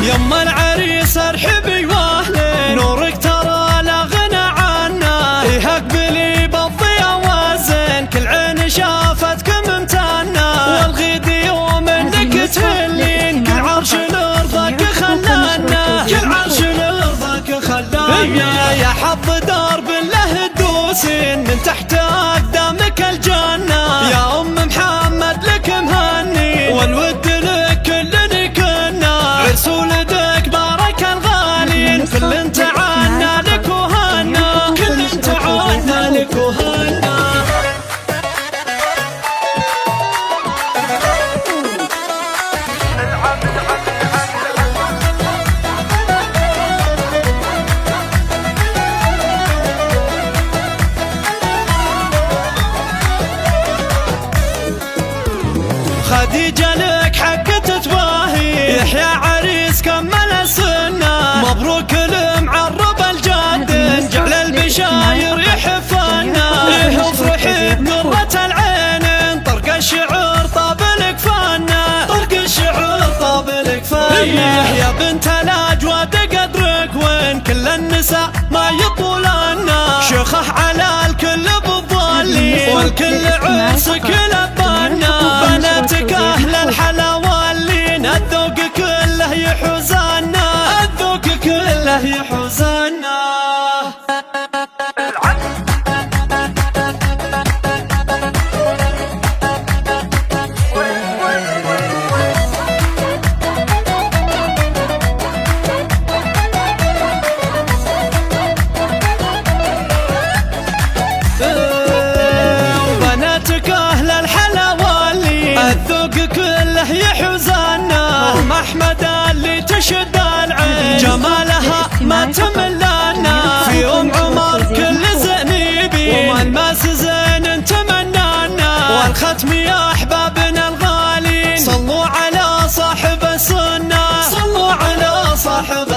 يما العريس ارحبي واهلين، نورك ترى لا غنى عنه، إيه اقبلي بالضيا والزين، كل عين شافتكم امتنة، والغيد يوم انك تهلين، كل عرش لرضاك خلانا، كل عرش لرضاك خلانا، يا حظ درب له تدوسين من تحت اقدامك الجنة، يا ام محمد لك مهني، والود لك كلنا كنا، عرس ولدك بارك الغالين، كل تعانى لك وهنا، كل تعانى لك وهنا. خديجة لك حق تتباهي، يحيى عريس كمل السنة، مبروك المعرب الجد، جعل البشاير يحفنا، إيه افرحي بقرة العين، طرق الشعر طاب لك فنا، طرق الشعر طاب لك فنا، يا بنت الاجواد قدرك وين، كل النساء ما يطولنا، شيخه على الكل بالظالين، والكل عرسك لبنا، بناتك اهل الحلاوالين، الذوق كله يحوزنا، الذوق كله يحوزنا. وبناتك اهل الحلاوالين، الذوق كله يحوزنا، ام احمد اللي تشد العين، جمالها ما تملنا، في ام عمر كل زنيبي، والماس زين تمنانا، والختم يا احبابنا الغالين، صلوا على صاحب السنة، صلوا على صاحب